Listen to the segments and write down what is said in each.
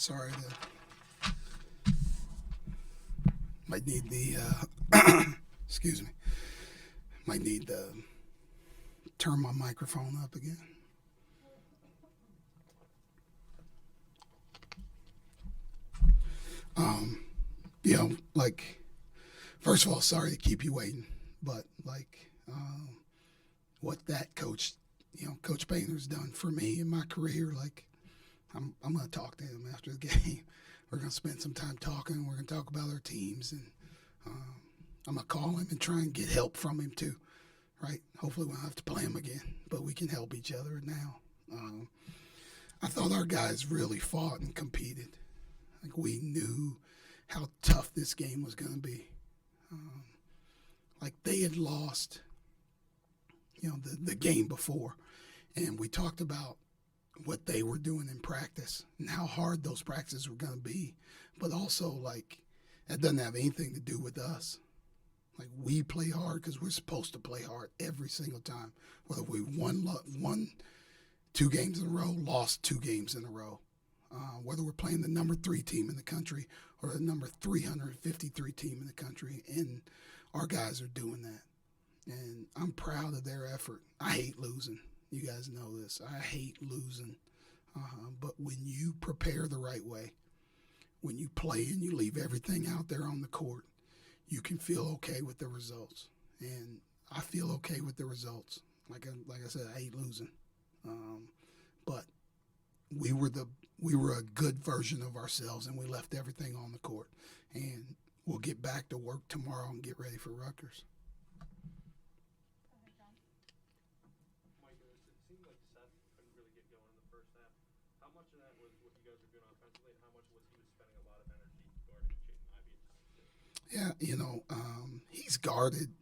Sorry, might need the excuse me. Might need to turn my microphone up again. Like, first of all, sorry to keep you waiting, but what that coach, Coach Painter's done for me in my career, I'm going to talk to him after the game. We're going to spend some time talking. We're going to talk about our teams, and I'm going to call him and try and get help from him too, right? Hopefully we won't have to play him again, but we can help each other now. I thought our guys really fought and competed. We knew how tough this game was going to be. They had lost, the game before, and we talked about what they were doing in practice and how hard those practices were going to be. But also, that doesn't have anything to do with us. We play hard because we're supposed to play hard every single time, whether we won 2 games in a row, lost 2 games in a row. Whether we're playing the number 3 team in the country or the number 353 team in the country, and our guys are doing that. And I'm proud of their effort. I hate losing. You guys know this. I hate losing. But when you prepare the right way, when you play and you leave everything out there on the court, you can feel okay with the results. And I feel okay with the results. Like I said, I hate losing. But we were a good version of ourselves, and we left everything on the court. And we'll get back to work tomorrow and get ready for Rutgers. Micah, it seemed like Seth couldn't really get going in the first half. How much of that was what you guys were doing offensively, and how much was he was spending a lot of energy guarding Jaden Ivey at times too? Yeah, he's guarded.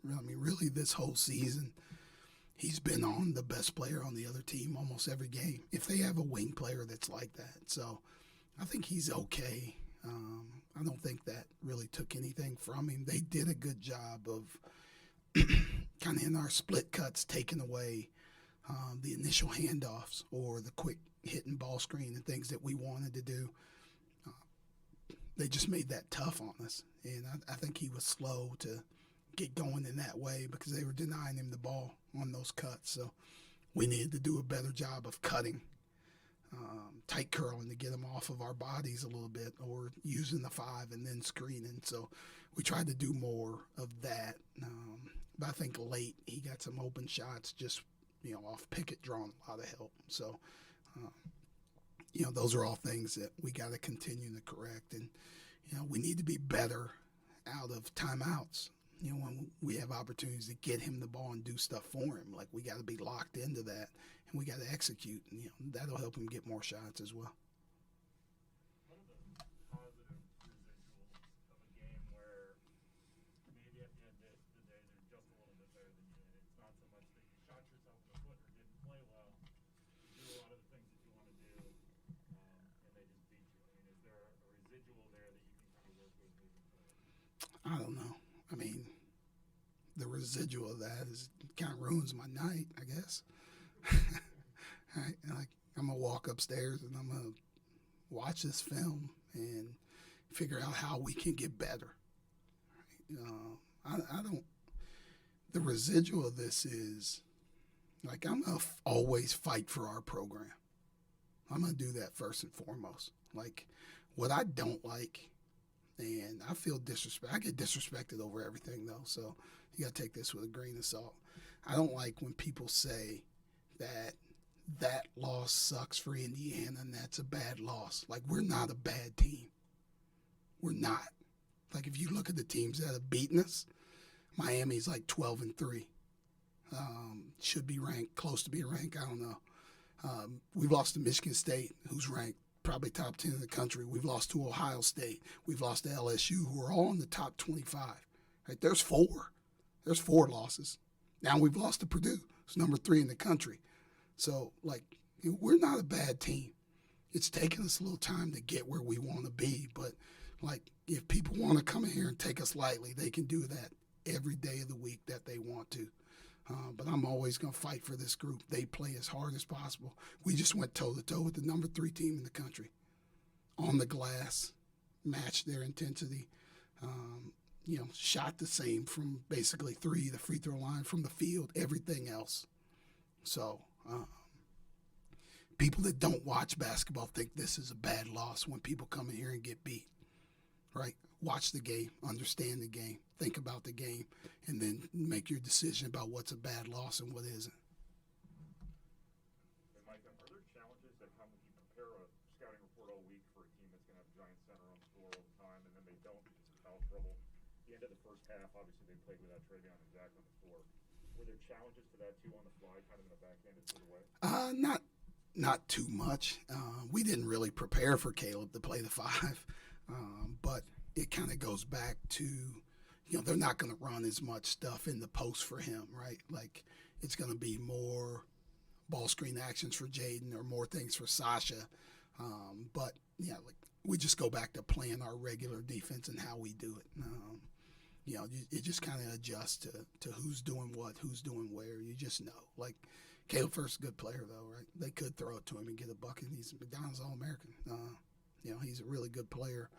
Really this whole season, he's been on the best player on the other team almost every game, if they have a wing player that's like that. So I think he's okay. I don't think that really took anything from him. They did a good job of kind of in our split cuts taking away the initial handoffs or the quick hitting ball screen and things that we wanted to do. They just made that tough on us. And I think he was slow to get going in that way because they were denying him the ball on those cuts. So we needed to do a better job of cutting, tight curling to get him off of our bodies a little bit, or using the 5 and then screening. So we tried to do more of that. But I think late he got some open shots just, off Pickett drawing a lot of help. So, those are all things that we got to continue to correct. And, we need to be better out of timeouts. When we have opportunities to get him the ball and do stuff for him, we got to be locked into that, and we got to execute. And, that'll help him get more shots as well. What are the positive residuals of a game where maybe at the end of the day they're just a little bit better than you, and it's not so much that you shot yourself in the foot or didn't play well, you do a lot of the things that you want to do, and they just beat you? Is there a residual there that you can kind of work with moving forward? I don't know. The residual of that kind of ruins my night, I guess. Right? I'm going to walk upstairs and I'm going to watch this film and figure out how we can get better. The residual of this is, I'm going to always fight for our program. I'm going to do that first and foremost. What I don't like, and I feel disrespect. I get disrespected over everything, though, so you got to take this with a grain of salt. I don't like when people say that loss sucks for Indiana and that's a bad loss. We're not a bad team. We're not. If you look at the teams that have beaten us, Miami's 12-3. Should be ranked, close to being ranked, I don't know. We've lost to Michigan State, who's ranked probably top 10 in the country. We've lost to Ohio State. We've lost to LSU, who are all in the top 25. Right? There's 4. There's 4 losses. Now we've lost to Purdue, who's number 3 in the country. So, we're not a bad team. It's taken us a little time to get where we want to be. But, if people want to come in here and take us lightly, they can do that every day of the week that they want to. But I'm always going to fight for this group. They play as hard as possible. We just went toe-to-toe with the number 3 team in the country. On the glass, matched their intensity, shot the same from basically 3, the free throw line, from the field, everything else. So people that don't watch basketball think this is a bad loss when people come in here and get beat, right? Watch the game, understand the game, think about the game, and then make your decision about what's a bad loss and what isn't. Hey, Micah, are there challenges that come if you prepare a scouting report all week for a team that's going to have a giant center on the floor all the time, and then they don't because of foul trouble? At the end of the first half, obviously they played without Travion and Zach on the floor. Were there challenges to that too on the fly, kind of in a backhanded sort of way? Not too much. We didn't really prepare for Caleb to play the 5, but it kind of goes back to, they're not going to run as much stuff in the post for him, right? Like, it's going to be more ball screen actions for Jaden or more things for Sasha. But, we just go back to playing our regular defense and how we do it. It just kind of adjusts to who's doing what, who's doing where. You just know. Like, Caleb First's a good player, though, right? They could throw it to him and get a bucket. He's a McDonald's All-American. He's a really good player.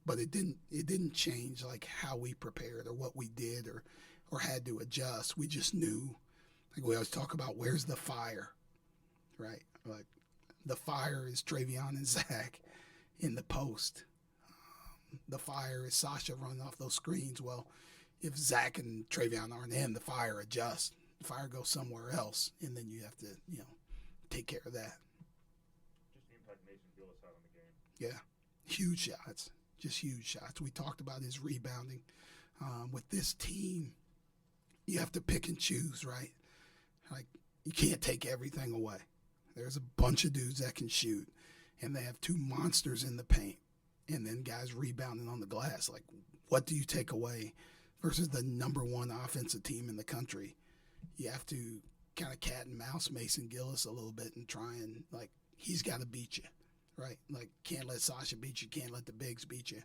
But it didn't change like how we prepared or what we did or had to adjust. We just knew, like we always talk about, where's the fire, right? Like the fire is Travion and Zach in the post. The fire is Sasha running off those screens. Well, if Zach and Travion aren't in, the fire adjusts. The fire goes somewhere else, and then you have to, take care of that. Just the impact Mason Gillis had on the game. Yeah, huge shots. Just huge shots. We talked about his rebounding. With this team, you have to pick and choose, right? Like, you can't take everything away. There's a bunch of dudes that can shoot, and they have 2 monsters in the paint, and then guys rebounding on the glass. Like, what do you take away versus the number 1 offensive team in the country? You have to kind of cat and mouse Mason Gillis a little bit and try and, like, he's got to beat you. Right, like can't let Sasha beat you, can't let the bigs beat you.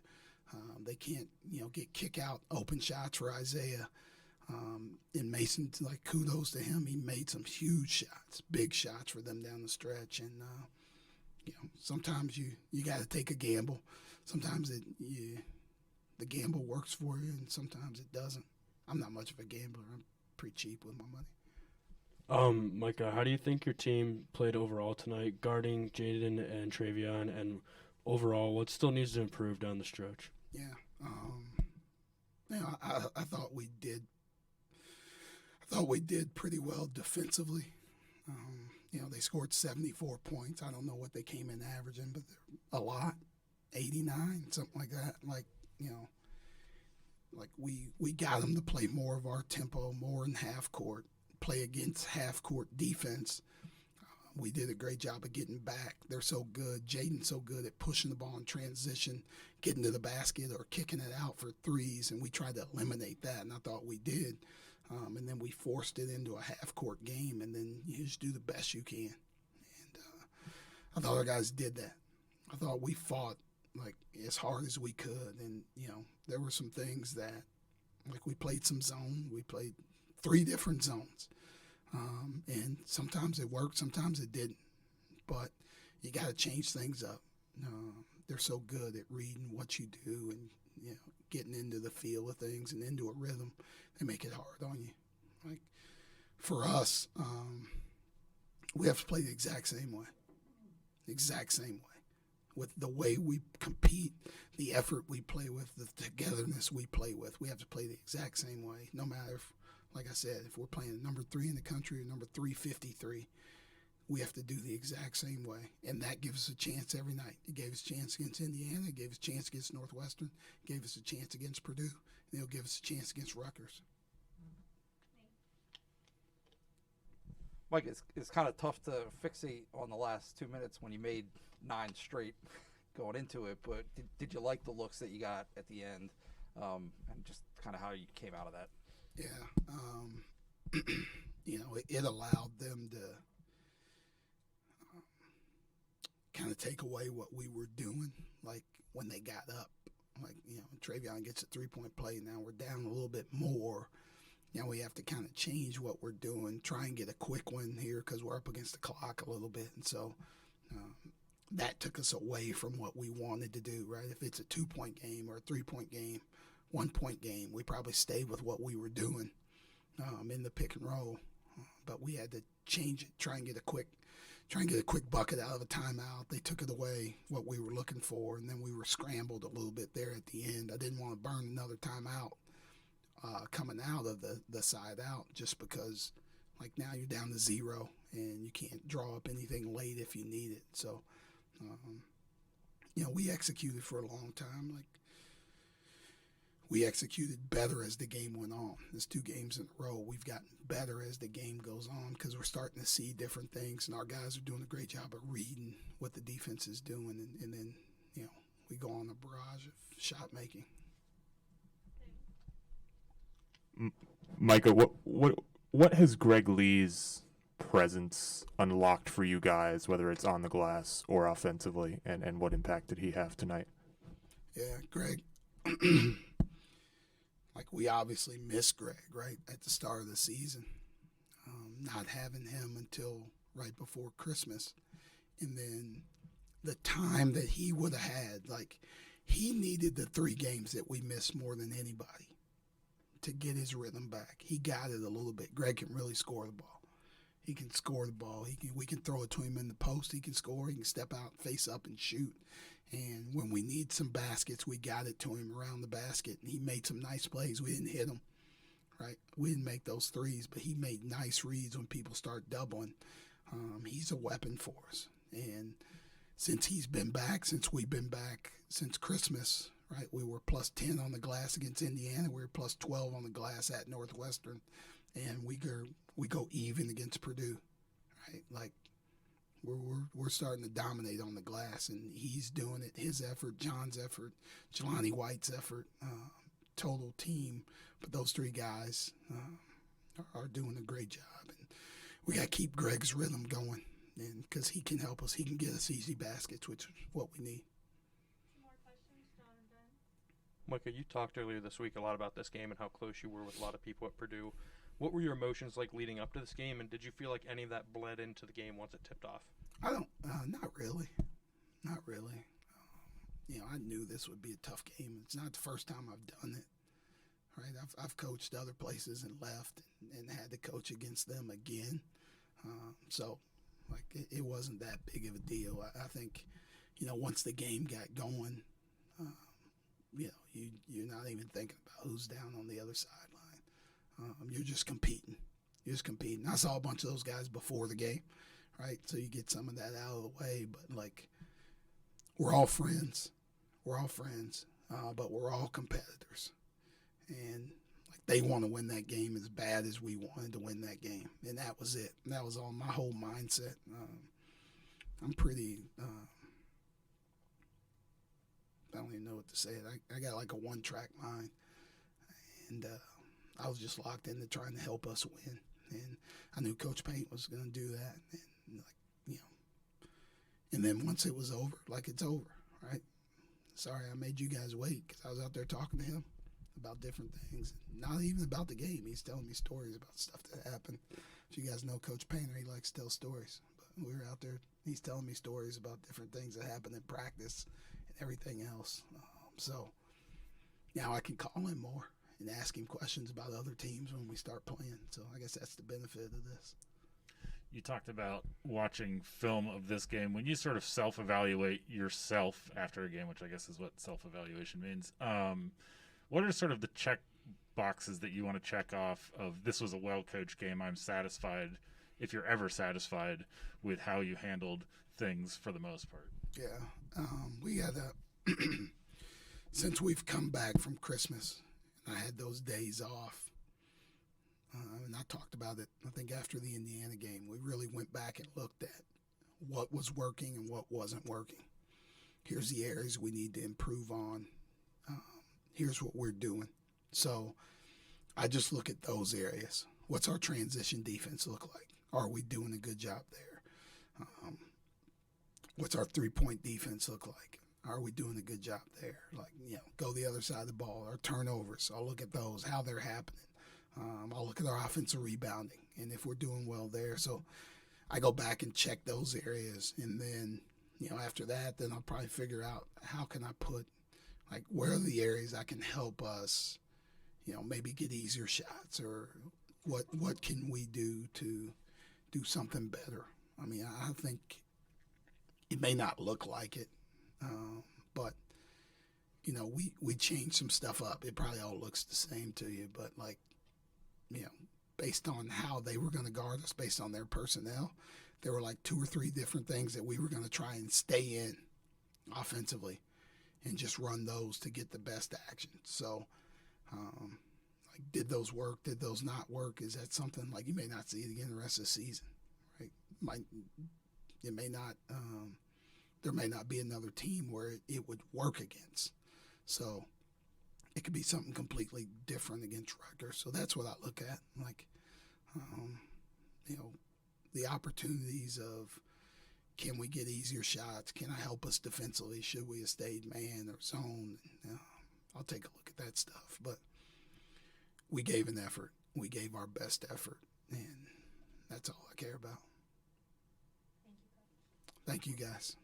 They can't, get kick out open shots for Isaiah. And Mason, like kudos to him, he made some huge shots, big shots for them down the stretch. And sometimes you got to take a gamble. Sometimes the gamble works for you, and sometimes it doesn't. I'm not much of a gambler. I'm pretty cheap with my money. Micah, how do you think your team played overall tonight, guarding Jaden and Travion, and overall, what still needs to improve down the stretch? Yeah, I thought we did. I thought we did pretty well defensively. They scored 74 points. I don't know what they came in averaging, but a lot, 89, something like that. Like we got them to play more of our tempo, more in half court. Play against half-court defense. We did a great job of getting back. They're so good. Jaden's so good at pushing the ball in transition, getting to the basket or kicking it out for threes, and we tried to eliminate that, and I thought we did. And then we forced it into a half-court game, and then you just do the best you can. And I thought our guys did that. I thought we fought, like, as hard as we could, and, there were some things that, like, we played some zone. We played 3 different zones. And sometimes it worked, sometimes it didn't. But you got to change things up. They're so good at reading what you do and getting into the feel of things and into a rhythm. They make it hard on you. Like for us, we have to play the exact same way. With the way we compete, the effort we play with, the togetherness we play with. We have to play the exact same way, no matter if, like I said, if we're playing number 3 in the country or number 353, we have to do the exact same way. And that gives us a chance every night. It gave us a chance against Indiana. It gave us a chance against Northwestern. It gave us a chance against Purdue. And it'll give us a chance against Rutgers. Mike, it's kind of tough to fixate on the last 2 minutes when you made 9 straight going into it. But did you like the looks that you got at the end and just kind of how you came out of that? Yeah, it allowed them to kind of take away what we were doing, like when they got up. Like, Travion gets a 3-point play. Now we're down a little bit more, now we have to kind of change what we're doing, try and get a quick win here because we're up against the clock a little bit. And so that took us away from what we wanted to do, right? If it's a 2-point game or a 3-point game, 1-point game, we probably stay with what we were doing in the pick and roll. But we had to change it, try and get a quick bucket out of a timeout. They took it away, what we were looking for, and then we were scrambled a little bit there at the end. I didn't want to burn another timeout coming out of the side out just because, like, now you're down to 0 and you can't draw up anything late if you need it. So, we executed for a long time. Like, we executed better as the game went on. There's 2 games in a row. We've gotten better as the game goes on because we're starting to see different things, and our guys are doing a great job of reading what the defense is doing, and then, we go on a barrage of shot making. Micah, what has Greg Lee's presence unlocked for you guys, whether it's on the glass or offensively, and what impact did he have tonight? Yeah, Greg. Like, we obviously miss Greg, right, at the start of the season. Not having him until right before Christmas. And then the time that he would have had, like, he needed the 3 games that we missed more than anybody to get his rhythm back. He got it a little bit. Greg can really score the ball. He can score the ball. We can throw it to him in the post. He can score. He can step out, face up, and shoot. And when we need some baskets, we got it to him around the basket. And he made some nice plays. We didn't hit him, right? We didn't make those threes, but he made nice reads when people start doubling. He's a weapon for us. And since he's been back, since we've been back since Christmas, right, we were plus 10 on the glass against Indiana. We were plus 12 on the glass at Northwestern. And we go even against Purdue, right? Like, we're starting to dominate on the glass, and he's doing it. His effort, John's effort, Jelani White's effort, total team. But those 3 guys are doing a great job, and we got to keep Greg's rhythm going, and because he can help us, he can get us easy baskets, which is what we need. Some more questions, John and Ben? Micah, you talked earlier this week a lot about this game and how close you were with a lot of people at Purdue. What were your emotions like leading up to this game, and did you feel like any of that bled into the game once it tipped off? I don't, not really. Not really. I knew this would be a tough game. It's not the first time I've done it, right? I've coached other places and left and had to coach against them again. So, like, it wasn't that big of a deal. I think, once the game got going, you're not even thinking about who's down on the other sideline. You're just competing. I saw a bunch of those guys before the game, right? So you get some of that out of the way. But, like, we're all friends. But we're all competitors. And, like, they want to win that game as bad as we wanted to win that game. And that was it. That was all my whole mindset. I'm pretty I don't even know what to say. I got like a one-track mind. And I was just locked into trying to help us win. And I knew Coach Paint was going to do that. And, and then once it was over, like, it's over, right? Sorry I made you guys wait because I was out there talking to him about different things. Not even about the game. He's telling me stories about stuff that happened. If you guys know Coach Painter, he likes to tell stories. But we were out there. He's telling me stories about different things that happened in practice and everything else. So now I can call him more and ask him questions about other teams when we start playing. So I guess that's the benefit of this. You talked about watching film of this game. When you sort of self-evaluate yourself after a game, which I guess is what self-evaluation means, what are sort of the check boxes that you want to check off of this was a well-coached game, I'm satisfied, if you're ever satisfied with how you handled things for the most part? Yeah. We had since we've come back from Christmas, and I had those days off, and I talked about it, I think, after the Indiana game. We really went back and looked at what was working and what wasn't working. Here's the areas we need to improve on. Here's what we're doing. So I just look at those areas. What's our transition defense look like? Are we doing a good job there? What's our three-point defense look like? Are we doing a good job there? Like, go the other side of the ball. Our turnovers, I'll look at those, how they're happening. I'll look at our offensive rebounding, and if we're doing well there. So I go back and check those areas, and then, after that, then I'll probably figure out how can I put, like, where are the areas I can help us, maybe get easier shots, or what can we do to do something better. I mean, I think it may not look like it, but we changed some stuff up. It probably all looks the same to you, but based on how they were going to guard us, based on their personnel, there were like 2 or 3 different things that we were going to try and stay in offensively and just run those to get the best action. So, did those work? Did those not work? Is that something like you may not see it again the rest of the season, right? It may not. There may not be another team where it would work against. So it could be something completely different against Rutgers. So that's what I look at, like, the opportunities of, can we get easier shots? Can I help us defensively? Should we have stayed man or zone? I'll take a look at that stuff. But we gave an effort. We gave our best effort, and that's all I care about. Thank you, guys.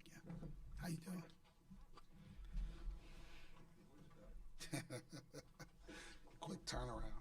Yeah. How you doing? Quick turnaround.